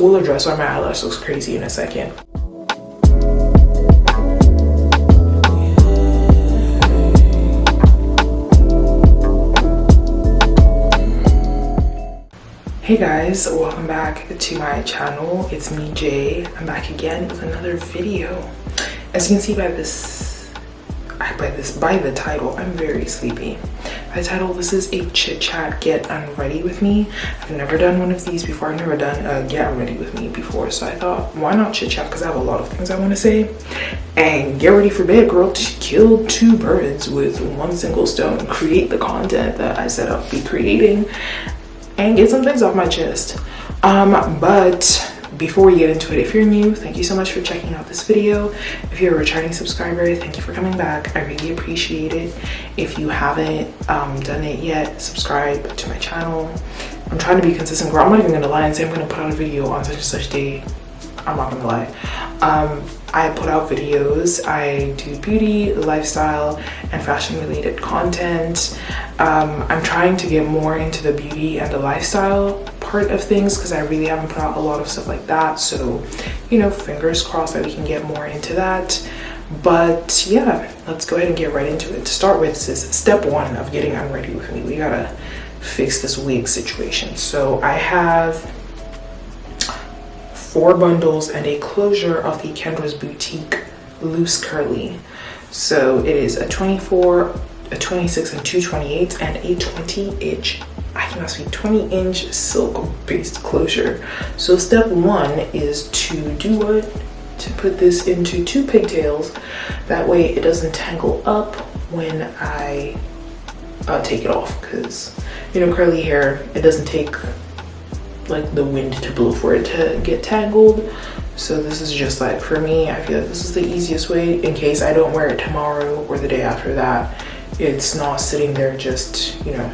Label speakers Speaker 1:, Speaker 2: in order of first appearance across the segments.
Speaker 1: will address why my eyelash looks crazy in a second. Hey guys, welcome back to my channel. It's me, Jay. I'm back again with another video. As you can see by the title, I'm very sleepy. By the title, this is a chit chat get unready with me. I've never done one of these before. I've never done a get ready with me before, so I thought, why not chit chat? Because I have a lot of things I want to say. And get ready for bed, girl, to kill two birds with one single stone. Create the content that I set up to be creating and get some things off my chest. But before we get into it, if you're new, thank you so much for checking out this video. If you're a returning subscriber, thank you for coming back. I really appreciate it. If you haven't done it yet, subscribe to my channel. I'm trying to be consistent, girl. I'm not even gonna lie and say I'm gonna put out a video on such and such day. I'm not gonna lie. I put out videos. I do beauty, lifestyle, and fashion related content. I'm trying to get more into the beauty and the lifestyle part of things because I really haven't put out a lot of stuff like that. So, you know, fingers crossed that we can get more into that. But yeah, let's go ahead and get right into it. To start with, this is step one of getting unready with me. We gotta fix this wig situation. So I have 4 bundles and a closure of the Kendra's Boutique loose curly. So it is a 24, a 26, and 2 28s, and a 20-inch, I cannot speak, 20-inch silk based closure. So step one is to do what? To put this into 2 pigtails. That way it doesn't tangle up when I take it off, because you know, curly hair, it doesn't take like the wind to blow for it to get tangled. So this is just like, for me, I feel like this is the easiest way in case I don't wear it tomorrow or the day after that. It's not sitting there just, you know,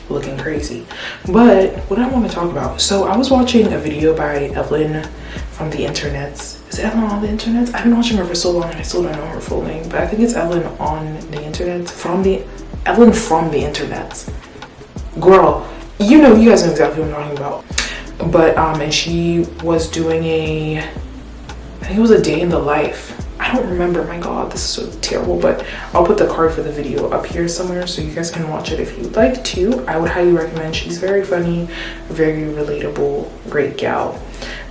Speaker 1: looking crazy. But what I want to talk about, so I was watching a video by Evelyn from the internets. Is it Evelyn on the internets? I've been watching her for so long and I still don't know her full name, but I think it's Evelyn on the internet, Evelyn from the internets. Girl, you know, you guys know exactly what I'm talking about. But and she was doing I think it was a day in the life. I don't remember, my god, this is so terrible, but I'll put the card for the video up here somewhere so you guys can watch it if you'd like to. I would highly recommend. She's very funny, very relatable, great gal.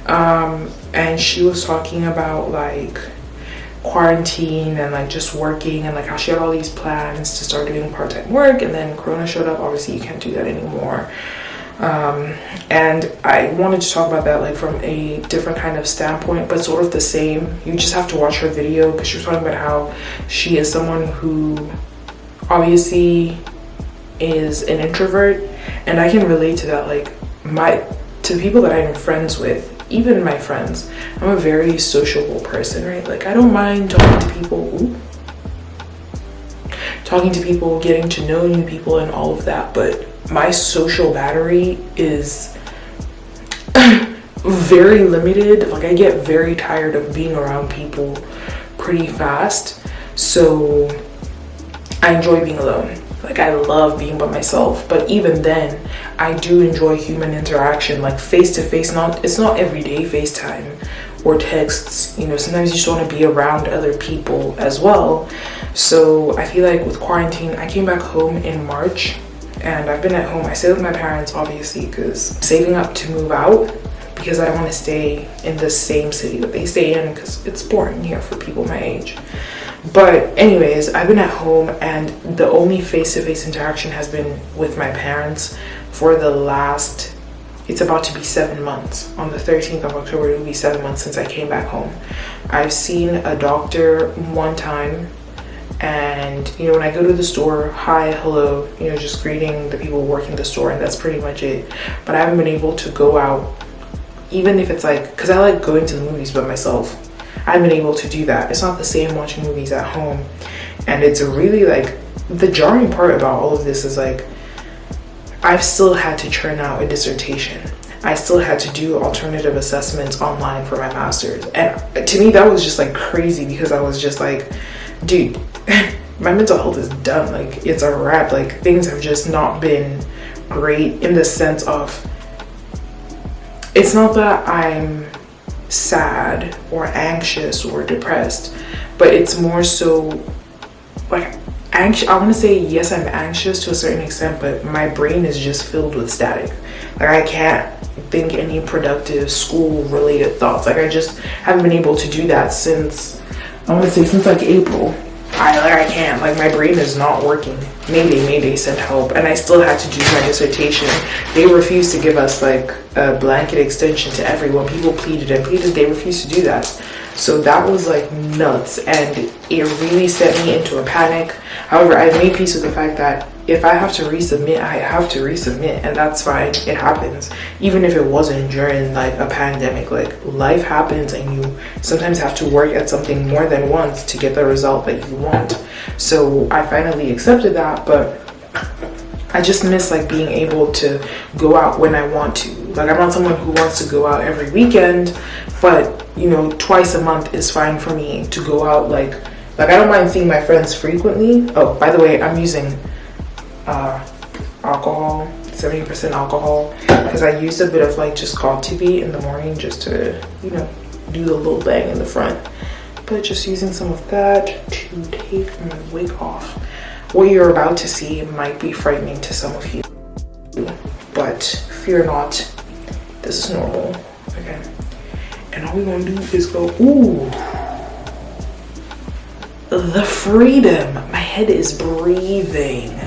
Speaker 1: And she was talking about like quarantine and like just working and like how she had all these plans to start doing part-time work, and then Corona showed up. Obviously you can't do that anymore. And I wanted to talk about that like from a different kind of standpoint, but sort of the same. You just have to watch her video because she was talking about how she is someone who obviously is an introvert, and I can relate to that. Like to people that I'm friends with, even my friends, I'm a very sociable person, right? Like I don't mind talking to people, getting to know new people and all of that, but my social battery is very limited. Like I get very tired of being around people pretty fast, so I enjoy being alone. Like I love being by myself, but even then I do enjoy human interaction, like face to face. It's not everyday FaceTime or texts, you know, sometimes you just want to be around other people as well. So I feel like with quarantine, I came back home in March and I've been at home. I stay with my parents obviously because I'm saving up to move out, because I don't want to stay in the same city that they stay in because it's boring here for people my age. But anyways, I've been at home and the only face-to-face interaction has been with my parents for the last, it's about to be 7 months. On the 13th of October, it will be 7 months since I came back home. I've seen a doctor one time, and you know, when I go to the store, hi, hello, you know, just greeting the people working the store, and that's pretty much it. But I haven't been able to go out, even if it's like, because I like going to the movies by myself. I haven't been able to do that. It's not the same watching movies at home. And it's really like, the jarring part about all of this is like, I've still had to churn out a dissertation. I still had to do alternative assessments online for my master's. And to me, that was just like crazy, because I was just like, dude, my mental health is done. Like it's a wrap. Like things have just not been great in the sense of, it's not that I'm sad or anxious or depressed, but it's more so like anxious. I want to say yes, I'm anxious to a certain extent, but my brain is just filled with static. Like I can't think any productive school related thoughts. Like I just haven't been able to do that since, I want to say since like April. I can't, like my brain is not working. Mayday, send help. And I still had to do my dissertation. They refused to give us like a blanket extension to everyone. People pleaded and pleaded, they refused to do that. So that was like nuts, and it really set me into a panic. However, I've made peace with the fact that if I have to resubmit, I have to resubmit, and that's fine. It happens. Even if it wasn't during like a pandemic, like life happens and you sometimes have to work at something more than once to get the result that you want. So I finally accepted that, but I just miss like being able to go out when I want to. Like I'm not someone who wants to go out every weekend, but you know, twice a month is fine for me to go out. Like I don't mind seeing my friends frequently. Oh, by the way, I'm using alcohol, 70% alcohol, because I used a bit of like just coffee tea in the morning just to, you know, do the little bang in the front. But just using some of that to take my wig off. What you're about to see might be frightening to some of you, but fear not, this is normal. Okay, and all we're gonna do is go, ooh, the freedom. My head is breathing.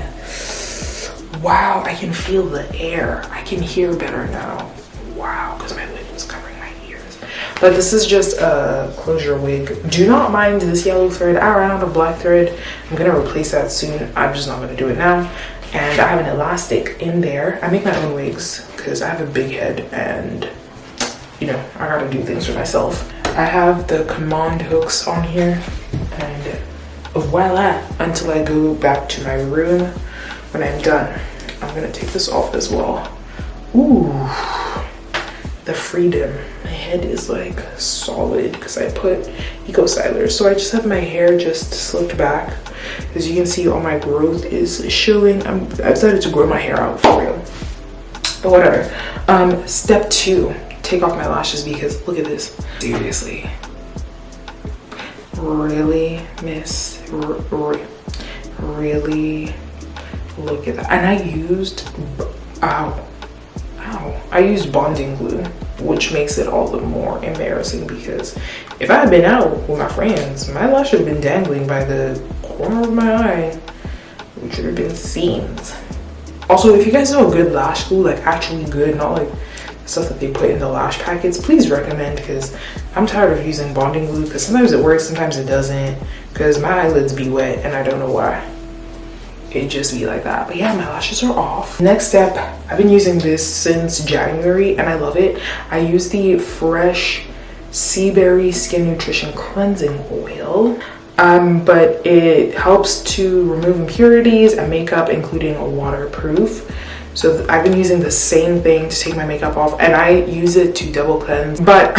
Speaker 1: Wow, I can feel the air. I can hear better now. Wow, because my lid was covering my ears. But this is just a closure wig. Do not mind this yellow thread. I ran out of black thread. I'm gonna replace that soon. I'm just not gonna do it now. And I have an elastic in there. I make my own wigs because I have a big head and, you know, I gotta do things for myself. I have the command hooks on here, and voila, until I go back to my room when I'm done. I'm gonna take this off as well. Ooh, the freedom. My head is like solid because I put eco styler. So I just have my hair just slicked back. As you can see, all my growth is showing. I decided to grow my hair out for real, but whatever. Step 2, take off my lashes, because look at this. Seriously, really miss, really look at that. And I used I used bonding glue, which makes it all the more embarrassing, because if I had been out with my friends, my lash would have been dangling by the corner of my eye, which would have been seams. Also, if you guys know a good lash glue, like actually good, not like stuff that they put in the lash packets, please recommend, because I'm tired of using bonding glue, because sometimes it works, sometimes it doesn't, because my eyelids be wet and I don't know why. It just be like that. But yeah, my lashes are off. Next step, I've been using this since January and I love it. I use the Fresh Sea Berry Skin Nutrition Cleansing Oil. But it helps to remove impurities and makeup, including waterproof. So I've been using the same thing to take my makeup off, and I use it to double cleanse. But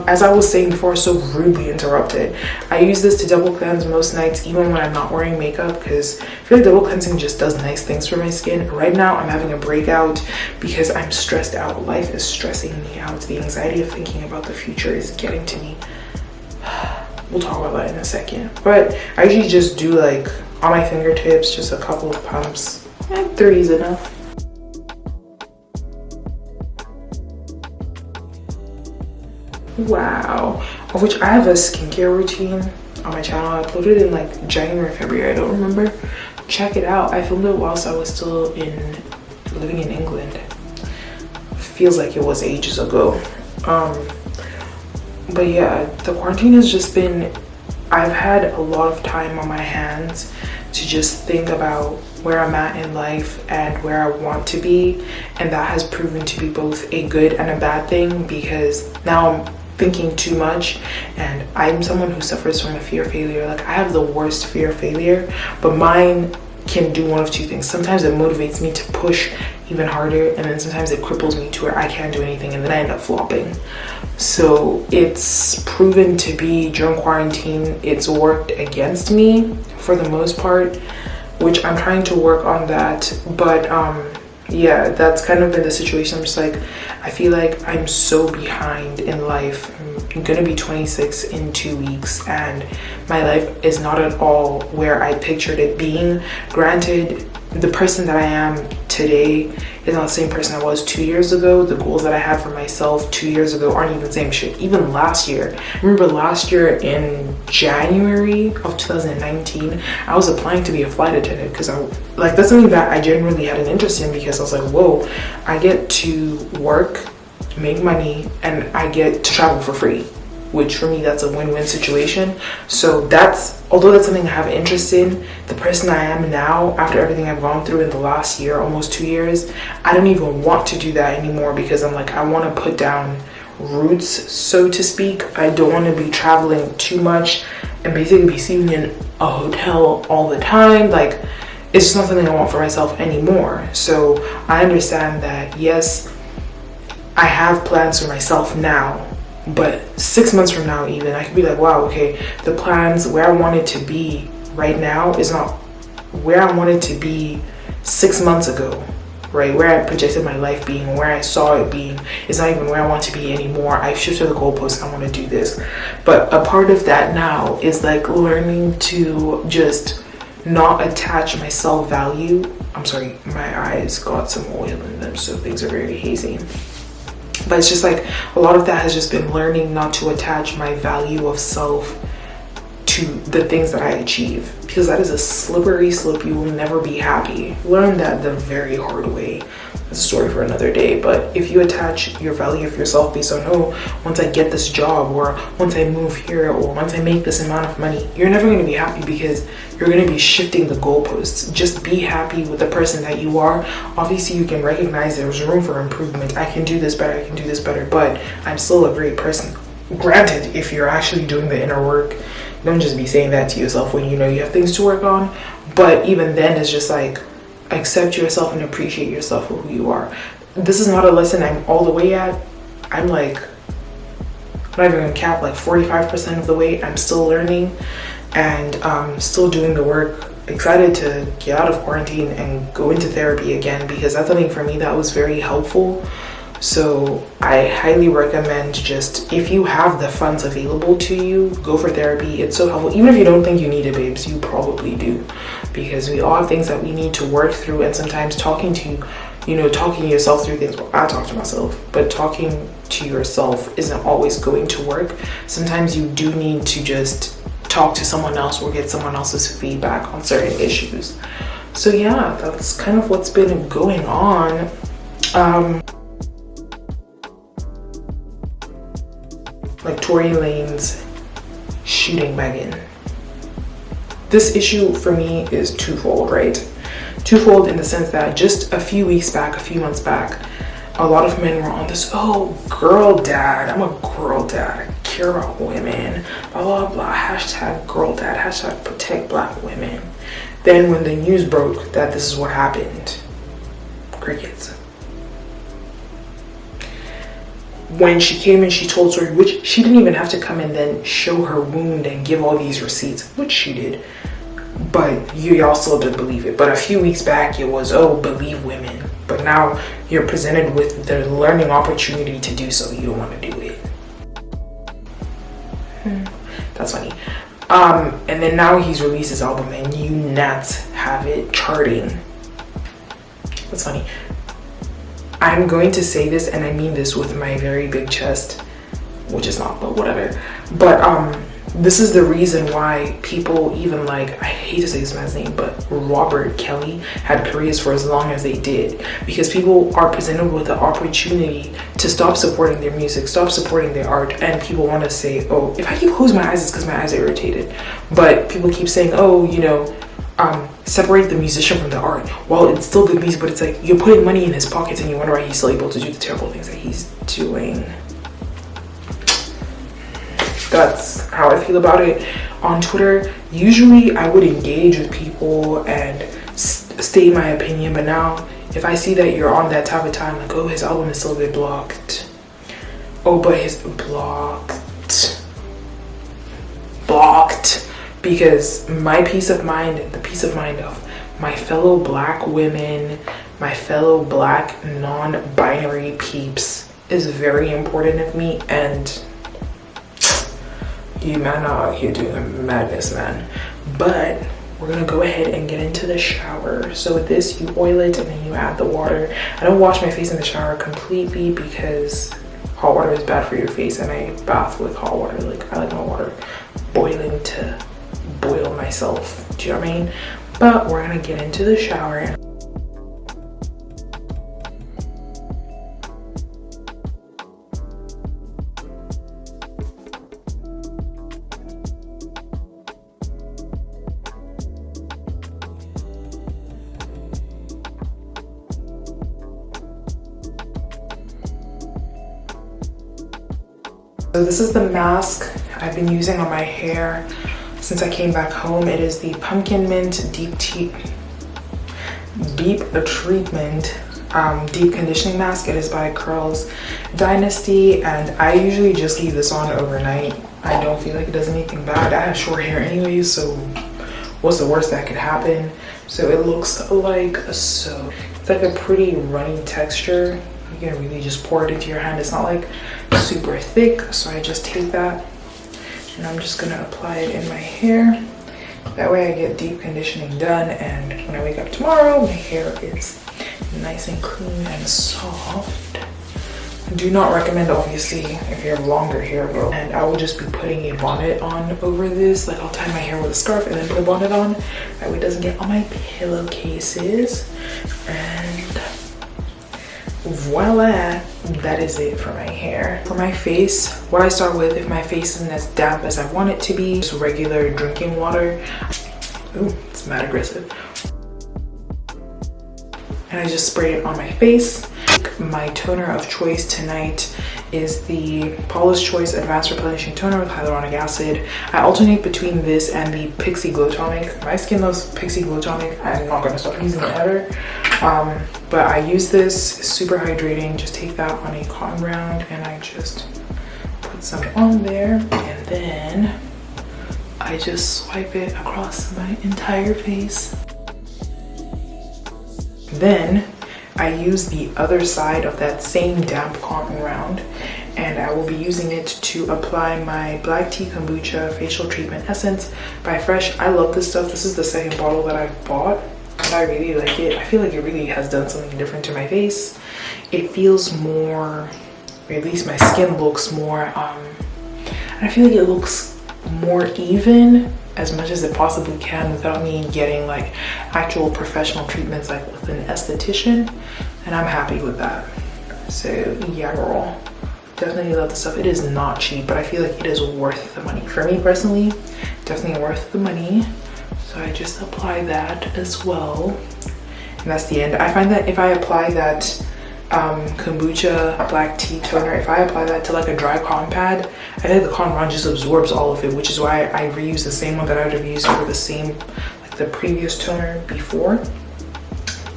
Speaker 1: as I was saying before, so rudely interrupted, I use this to double cleanse most nights, even when I'm not wearing makeup, because I feel like double cleansing just does nice things for my skin. Right now, I'm having a breakout because I'm stressed out. Life is stressing me out. The anxiety of thinking about the future is getting to me. We'll talk about that in a second. But I usually just do like on my fingertips, just a couple of pumps. 3 is enough. Wow, of which I have a skincare routine on my channel. I uploaded it in like January, February, I don't remember. Check it out. I filmed it whilst I was still living in England. Feels like it was ages ago. But yeah, the quarantine has just been, I've had a lot of time on my hands to just think about where I'm at in life and where I want to be, and that has proven to be both a good and a bad thing, because now I'm thinking too much, and I'm someone who suffers from a fear of failure. Like I have the worst fear of failure, but mine can do one of two things. Sometimes it motivates me to push even harder, and then sometimes it cripples me to where I can't do anything and then I end up flopping. So it's proven to be, during quarantine, it's worked against me for the most part, which I'm trying to work on that. But yeah, that's kind of been the situation. I'm just like, I feel like I'm so behind in life. I'm gonna be 26 in 2 weeks, and my life is not at all where I pictured it being. Granted, the person that I am today is not the same person I was 2 years ago. The goals that I had for myself 2 years ago aren't even the same shit. Even last year, I remember last year in January of 2019, I was applying to be a flight attendant because that's something that I genuinely had an interest in, because I was like, whoa, I get to work, make money, and I get to travel for free, which for me, that's a win-win situation. So although that's something I have interest in, the person I am now, after everything I've gone through in the last year, almost 2 years, I don't even want to do that anymore, because I'm like, I want to put down roots, so to speak. I don't want to be traveling too much and basically be sleeping in a hotel all the time. Like, it's just not something I want for myself anymore. So I understand that, yes, I have plans for myself now, but 6 months from now, even, I could be like, wow, okay, the plans where I want it to be right now is not where I wanted to be 6 months ago, right? Where I projected my life being, where I saw it being, is not even where I want to be anymore. I've shifted the goalposts. I want to do this. But a part of that now is like learning to just not attach my self-value. I'm sorry, my eyes got some oil in them, so things are very hazy. But it's just like a lot of that has just been learning not to attach my value of self to the things that I achieve, because that is a slippery slope. You will never be happy. Learn that the very hard way. That's a story for another day. But if you attach your value of yourself based on, oh, once I get this job, or once I move here, or once I make this amount of money, you're never going to be happy, because you're going to be shifting the goalposts. Just be happy with the person that you are. Obviously, you can recognize there's room for improvement. I can do this better, I can do this better, but I'm still a great person. Granted, if you're actually doing the inner work, don't just be saying that to yourself when you know you have things to work on. But even then, it's just like, accept yourself and appreciate yourself for who you are. This is not a lesson I'm all the way at. I'm like, I'm not even gonna cap, like 45% of the way. I'm still learning and still doing the work. Excited to get out of quarantine and go into therapy again, because that's something for me that was very helpful. So I highly recommend, just if you have the funds available to you, go for therapy. It's so helpful. Even if you don't think you need it, babes, you probably do, because we all have things that we need to work through. And sometimes talking to yourself through things, well, I talk to myself, but talking to yourself isn't always going to work. Sometimes you do need to just talk to someone else or get someone else's feedback on certain issues. So yeah, that's kind of what's been going on. Like Tory Lanez shooting Megan. This issue for me is twofold, right? Twofold in the sense that just a few months back, a lot of men were on this, oh, girl dad, I'm a girl dad, I care about women, blah, blah, blah, hashtag girl dad, hashtag protect black women. Then when the news broke that this is what happened, crickets. When she came and she told Tori, which she didn't even have to come and then show her wound and give all these receipts, which she did, but y'all still didn't believe it. But a few weeks back it was, oh, believe women, but now you're presented with the learning opportunity to do so, you don't want to do it. That's funny. And then now he's released his album and you gnats have it charting. That's funny. I'm going to say this, and I mean this with my very big chest, which is not, but whatever. But this is the reason why people, even like, I hate to say this man's name, but Robert Kelly had careers for as long as they did, because people are presented with the opportunity to stop supporting their music, stop supporting their art, and people want to say, oh, if I keep closing my eyes, it's because my eyes are irritated. But people keep saying, oh, you know, separate the musician from the art. Well, it's still good music, but it's like you're putting money in his pockets and you wonder why he's still able to do the terrible things that he's doing. That's how I feel about it. On Twitter, usually I would engage with people and state my opinion, but now if I see that you're on that type of time, like, oh, his album is still been blocked. Oh, but his blocked. Because my peace of mind, the peace of mind of my fellow black women, my fellow black non-binary peeps is very important of me, and you man are out here doing a madness, man. But we're gonna go ahead and get into the shower. So with this, you oil it and then you add the water. I don't wash my face in the shower completely because hot water is bad for your face, and I bath with hot water. Like, I like my water boiling to boil myself. Do you know what I mean? But we're gonna get into the shower. So this is the mask I've been using on my hair since I came back home. It is the Pumpkin Mint Deep Treatment Deep Conditioning Mask. It is by Curls Dynasty, and I usually just leave this on overnight. I don't feel like it does anything bad. I have short hair anyway, so what's the worst that could happen? So it looks like so. It's like a pretty runny texture. You can really just pour it into your hand. It's not like super thick, so I just take that and I'm just gonna apply it in my hair. That way I get deep conditioning done, and when I wake up tomorrow, my hair is nice and clean and soft. Do not recommend, obviously, if you have longer hair, girl. And I will just be putting a bonnet on over this. Like, I'll tie my hair with a scarf and then put a bonnet on. That way it doesn't get on my pillowcases. And voila, that is it for my hair. For my face, what I start with, if my face isn't as damp as I want it to be, just regular drinking water. Ooh, it's mad aggressive. And I just spray it on my face. My toner of choice tonight is the Paula's Choice Advanced Replenishing Toner with hyaluronic acid. I alternate between this and the Pixie Glow Tonic. My skin loves Pixie Glow Tonic. I'm not gonna stop using it ever. But I use this, super hydrating. Just take that on a cotton round and I just put some on there, and then I just swipe it across my entire face. Then I use the other side of that same damp cotton round, and I will be using it to apply my Black Tea Kombucha Facial Treatment Essence by Fresh. I love this stuff. This is the second bottle that I've bought, and I really like it. I feel like it really has done something different to my face. It feels more, or at least my skin looks more, I feel like it looks more even as much as it possibly can without me getting like actual professional treatments like with an esthetician, and I'm happy with that. So yeah, girl, definitely love the stuff. It is not cheap, but I feel like it is worth the money. For me personally, definitely worth the money. So I just apply that as well, and that's the end. I find that if I apply that kombucha black tea toner, if I apply that to like a dry cotton pad, I think the cotton round just absorbs all of it, which is why I reuse the same one that I would have used for the same, like the previous toner before.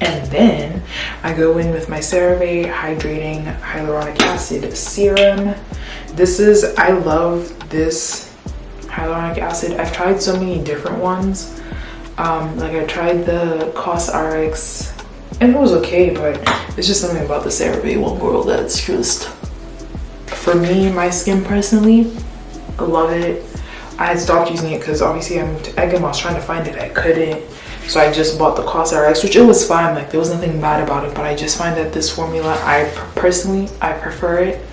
Speaker 1: And then I go in with my CeraVe Hydrating Hyaluronic Acid Serum. This is, I love this hyaluronic acid. I've tried so many different ones. Like I tried the COSRX, and it was okay, but it's just something about the CeraVe one, girl, that's just, for me, my skin personally, I love it. I had stopped using it because obviously I moved to Egham. I was trying to find it, I couldn't. So I just bought the COSRX, which it was fine, like there was nothing bad about it, but I just find that this formula, I prefer it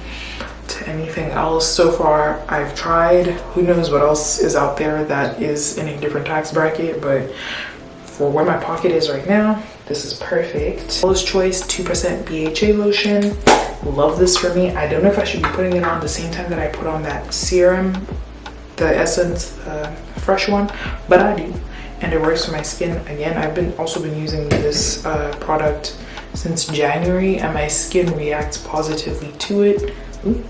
Speaker 1: to anything else. So far I've tried, who knows what else is out there that is in a different tax bracket, but for where my pocket is right now, this is perfect. Paula's Choice 2% BHA lotion. Love this for me. I don't know if I should be putting it on the same time that I put on that serum, the Essence fresh one, but I do, and it works for my skin. Again, I've also been using this product since January, and my skin reacts positively to it. Ooh,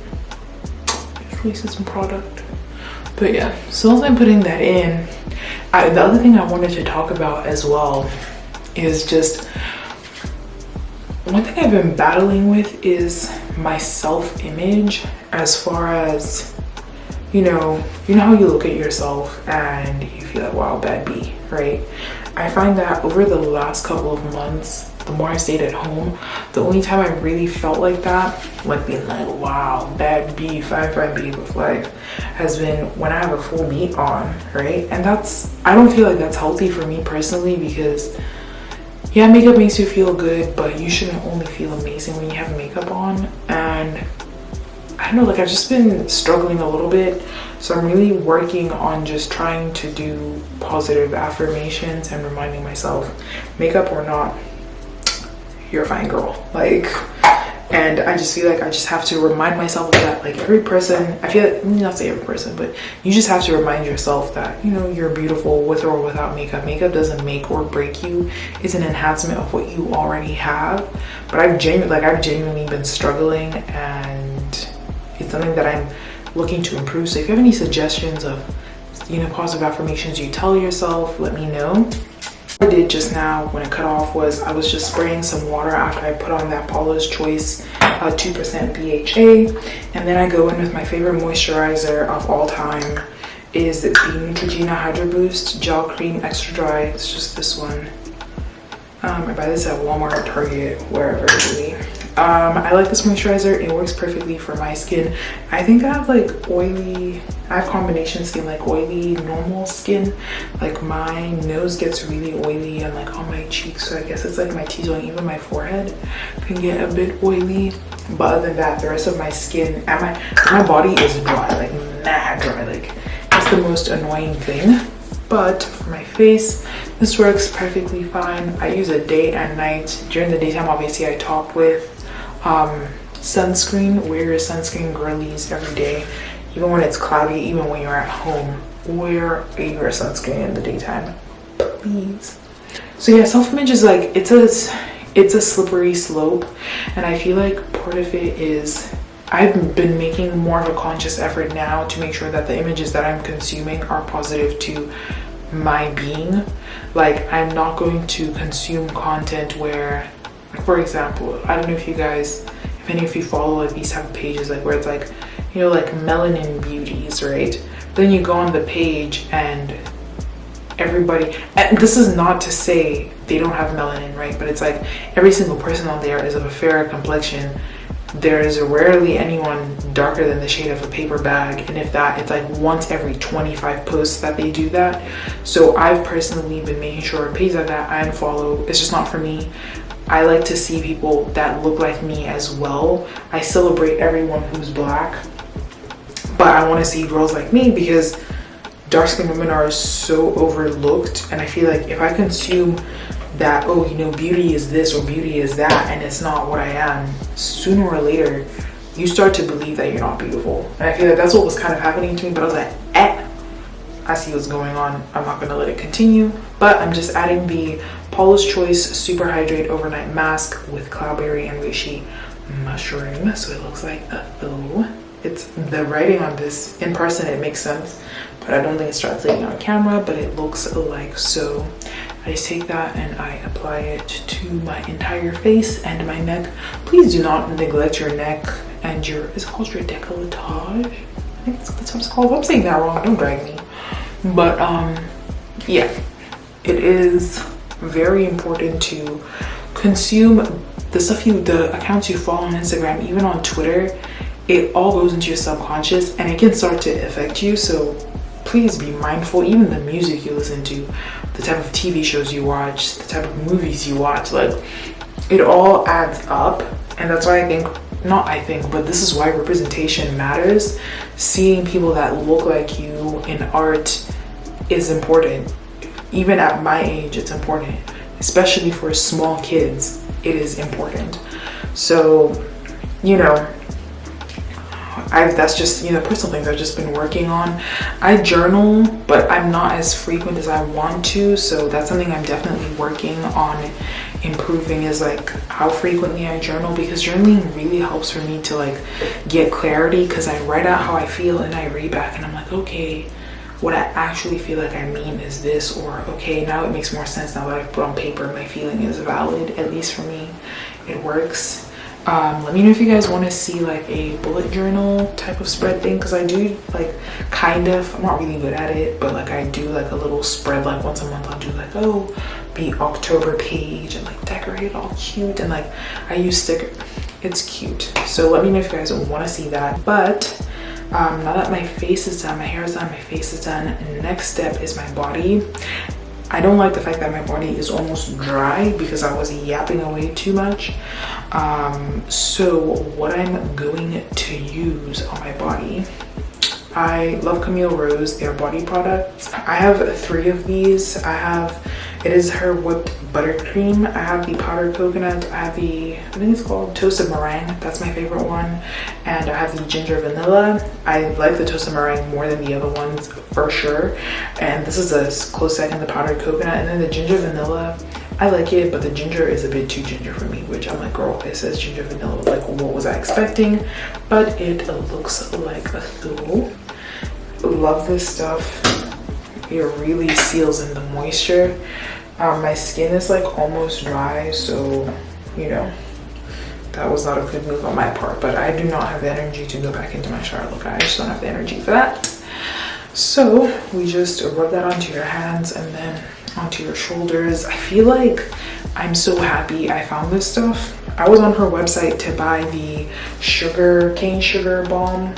Speaker 1: just wasted some product. But yeah, so once I'm putting that in, the other thing I wanted to talk about as well is just one thing I've been battling with is my self-image, as far as, you know how you look at yourself and you feel like, wow, bad B, right? I find that over the last couple of months, the more I stayed at home, the only time I really felt like that, like being like, wow, bad beef, I find beef with life, has been when I have a full beat on, right? And I don't feel like that's healthy for me personally, because yeah, makeup makes you feel good, but you shouldn't only feel amazing when you have makeup on. And I don't know, like I've just been struggling a little bit. So I'm really working on just trying to do positive affirmations and reminding myself, makeup or not, you're a fine girl. Like, and I just feel like I just have to remind myself of that. Like every person, I feel like, not say every person, but you just have to remind yourself that, you know, you're beautiful with or without makeup. Makeup doesn't make or break you. It's an enhancement of what you already have. But I've genuinely been struggling, and it's something that I'm looking to improve. So if you have any suggestions of, you know, positive affirmations you tell yourself, let me know. What I did just now when it cut off was I was just spraying some water after I put on that Paula's Choice 2% BHA, and then I go in with my favorite moisturizer of all time, is the Neutrogena Hydro Boost Gel Cream Extra Dry. It's just this one. I buy this at Walmart, Target, wherever really. I like this moisturizer. It works perfectly for my skin. I think I have like oily, I have combination skin, like oily, normal skin. Like my nose gets really oily and like on my cheeks. So I guess it's like my T-zone, even my forehead can get a bit oily. But other than that, the rest of my skin and my body is dry, like mad dry. Like it's the most annoying thing. But for my face, this works perfectly fine. I use it day and night. During the daytime, obviously I top with sunscreen. Wear your sunscreen, girlies, every day. Even when it's cloudy, even when you're at home, wear your sunscreen in the daytime, please. So yeah, self-image is like, it's a slippery slope, and I feel like part of it is I've been making more of a conscious effort now to make sure that the images that I'm consuming are positive to my being. Like I'm not going to consume content where, for example, I don't know if you guys, if any of you follow like these type of pages, like where it's like, you know, like melanin beauties, right? Then you go on the page and everybody, and this is not to say they don't have melanin, right? But it's like every single person on there is of a fairer complexion. There is rarely anyone darker than the shade of a paper bag, and if that, it's like once every 25 posts that they do that. So I've personally been making sure pages like that I unfollow. It's just not for me. I like to see people that look like me as well. I celebrate everyone who's black, but I want to see girls like me, because dark-skinned women are so overlooked. And I feel like if I consume that, oh, you know, beauty is this or beauty is that, and it's not what I am, sooner or later you start to believe that you're not beautiful. And I feel like that's what was kind of happening to me. But I was like, I see what's going on. I'm not gonna let it continue. But I'm just adding the Paula's Choice Super Hydrate Overnight Mask with Cloudberry and Reishi Mushroom. So it looks like it's the writing on this in person, it makes sense, but I don't think it's translating on camera, but it looks like so. I just take that and I apply it to my entire face and my neck. Please do not neglect your neck and your, is it called your décolletage? I think that's what it's called. I'm saying that wrong, don't drag me. But yeah, it is very important to consume the stuff the accounts you follow on Instagram, even on Twitter. It all goes into your subconscious and it can start to affect you. So please be mindful. Even the music you listen to, the type of TV shows you watch, the type of movies you watch, like it all adds up. And that's why but this is why representation matters. Seeing people that look like you in art is important. Even at my age, it's important, especially for small kids. It is important. So, you know, that's just, you know, personal things I've just been working on. I journal, but I'm not as frequent as I want to. So that's something I'm definitely working on improving, is like how frequently I journal, because journaling really helps for me to like get clarity, because I write out how I feel and I read back and I'm like, okay, what I actually feel like I mean is this, or okay, now it makes more sense now that I've put on paper, my feeling is valid. At least for me, it works. Let me know if you guys want to see like a bullet journal type of spread thing, because I do like kind of, I'm not really good at it, but like I do like a little spread, like once a month I'll do like, oh, be October page and like decorate it all cute, and like I use sticker. It's cute. So let me know if you guys want to see that. But now that my face is done, my hair is done, my face is done, next step is my body. I don't like the fact that my body is almost dry because I was yapping away too much. So what I'm going to use on my body, I love Camille Rose, their body products. I have 3 of these. It is her whipped buttercream. I have the powdered coconut. I have the, I think it's called toasted meringue. That's my favorite one. And I have the ginger vanilla. I like the toasted meringue more than the other ones for sure. And this is a close second, the powdered coconut. And then the ginger vanilla, I like it, but the ginger is a bit too ginger for me, which I'm like, girl, it says ginger vanilla. Like, what was I expecting? But it looks like a though. Love this stuff. It really seals in the moisture. My skin is like almost dry, so you know that was not a good move on my part, but I do not have the energy to go back into my shower look. I just don't have the energy for that. So we just rub that onto your hands and then onto your shoulders. I feel like I'm so happy I found this stuff. I was on her website to buy the cane sugar balm,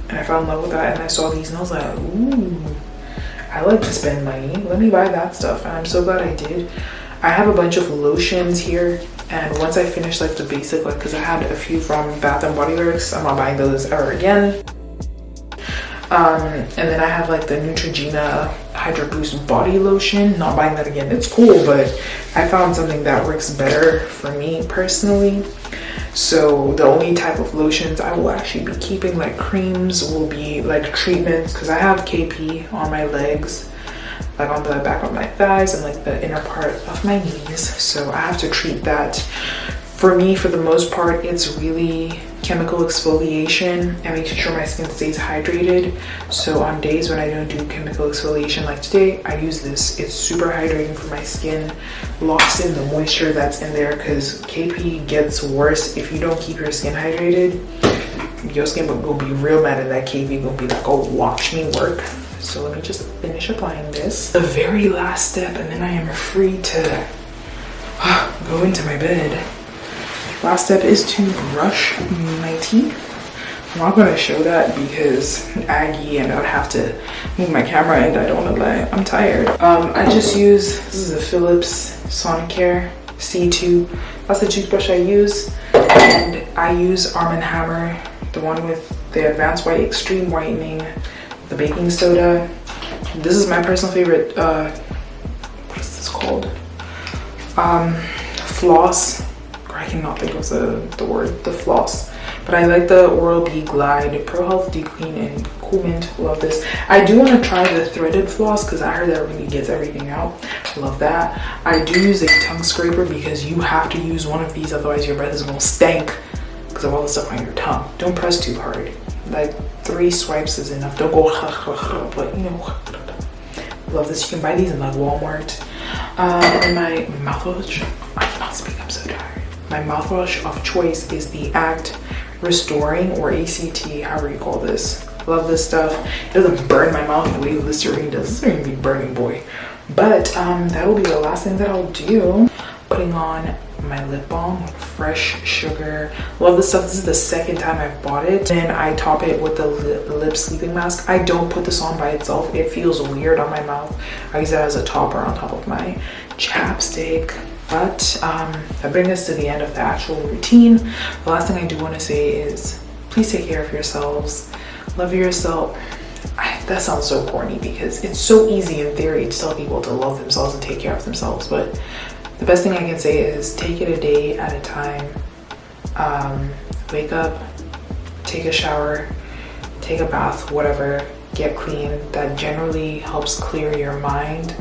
Speaker 1: and I fell in love with that, and I saw these and I was like, ooh, I like to spend money. Let me buy that stuff. And I'm so glad I did. I have a bunch of lotions here. And once I finish like the basic, like, cause I had a few from Bath and Body Works, I'm not buying those ever again. And then I have like the Neutrogena Hydro Boost body lotion. Not buying that again. It's cool, but I found something that works better for me personally. So the only type of lotions I will actually be keeping, like creams, will be like treatments, because I have KP on my legs, like on the back of my thighs and like the inner part of my knees. So I have to treat that. For me, for the most part, it's really chemical exfoliation and making sure my skin stays hydrated. So on days when I don't do chemical exfoliation like today, I use this. It's super hydrating for my skin, locks in the moisture that's in there, because KP gets worse if you don't keep your skin hydrated. Your skin will be real mad at that KP, will be like, oh, watch me work. So let me just finish applying this. The very last step, and then I am free to go into my bed. Last step is to brush my teeth. I'm not going to show that because Aggie, and I would have to move my camera, and I don't want to lie, I'm tired. I just use, this is a Philips Sonicare C2. That's the toothbrush I use. And I use Arm & Hammer, the one with the Advanced White Extreme Whitening, the baking soda. This is my personal favorite, what is this called? Floss. I cannot think of the word, the floss. But I like the Oral-B Glide Pro Health Deep Clean and Cool Mint. Love this. I do want to try the threaded floss because I heard that really gets everything out. Love that. I do use a tongue scraper because you have to use one of these, otherwise your breath is going to stink because of all the stuff on your tongue. Don't press too hard. Like 3 swipes is enough. Don't go but you know. Love this. You can buy these in like Walmart. And my mouthwash, I cannot speak, I'm so tired. My mouthwash of choice is the Act Restoring, or ACT, however you call this. Love this stuff. It doesn't burn my mouth the way Listerine does. Listerine be burning, boy. But that'll be the last thing that I'll do. Putting on my lip balm with fresh sugar. Love this stuff. This is the second time I've bought it. And I top it with the lip sleeping mask. I don't put this on by itself. It feels weird on my mouth. I use that as a topper on top of my chapstick. But that brings us to the end of the actual routine. The last thing I do want to say is please take care of yourselves. Love yourself. That sounds so corny because it's so easy in theory to tell people to love themselves and take care of themselves. But the best thing I can say is take it a day at a time. Wake up, take a shower, take a bath, whatever, get clean. That generally helps clear your mind.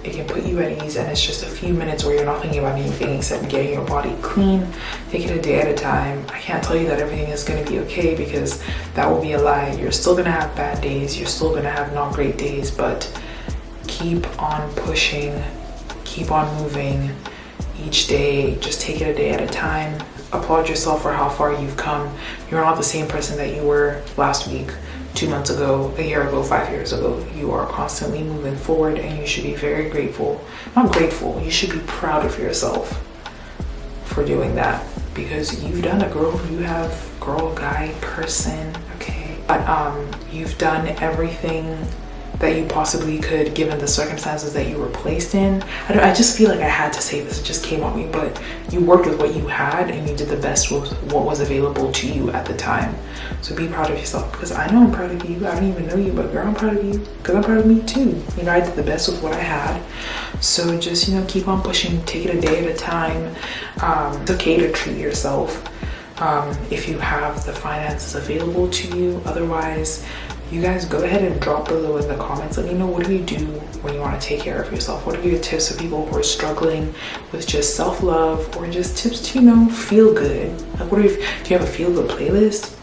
Speaker 1: It can put you at ease, and it's just a few minutes where you're not thinking about anything except getting your body clean. Take it a day at a time. I can't tell you that everything is going to be okay because that will be a lie. You're still going to have bad days. You're still going to have not great days, but keep on pushing, keep on moving each day. Just take it a day at a time. Applaud yourself for how far you've come. You're not the same person that you were last week. 2 months ago, a year ago, 5 years ago. You are constantly moving forward, and you should be very grateful. Not grateful, you should be proud of yourself for doing that, because you've done it, girl. You have girl, guy, person, okay? But you've done everything that you possibly could given the circumstances that you were placed in. I just feel like I had to say this, it just came on me, but you worked with what you had and you did the best with what was available to you at the time. So be proud of yourself, because I know I'm proud of you. I don't even know you, but girl, I'm proud of you, because I'm proud of me too. You know, I did the best with what I had. So just, you know, keep on pushing, take it a day at a time. It's okay to treat yourself if you have the finances available to you. Otherwise, you guys go ahead and drop below in the comments. Let me know, what do you do when you want to take care of yourself? What are your tips for people who are struggling with just self-love, or just tips to, you know, feel good? Like, do you have a feel-good playlist?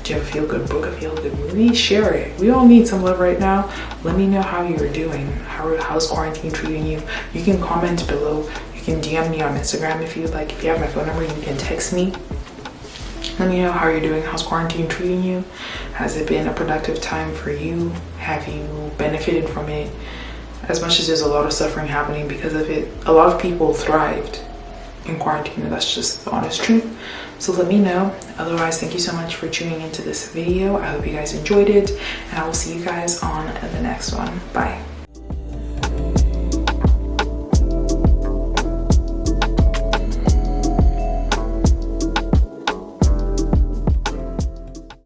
Speaker 1: Do you have a feel-good book, a feel-good movie? Share it. We all need some love right now. Let me know how you're doing. How's quarantine treating you? You can comment below. You can DM me on Instagram if you'd like. If you have my phone number, you can text me. Let me know how you're doing. How's quarantine treating you? Has it been a productive time for you? Have you benefited from it? As much as there's a lot of suffering happening because of it, a lot of people thrived in quarantine, and that's just the honest truth. So let me know. Otherwise, thank you so much for tuning into this video. I hope you guys enjoyed it, and I will see you guys on the next one. Bye.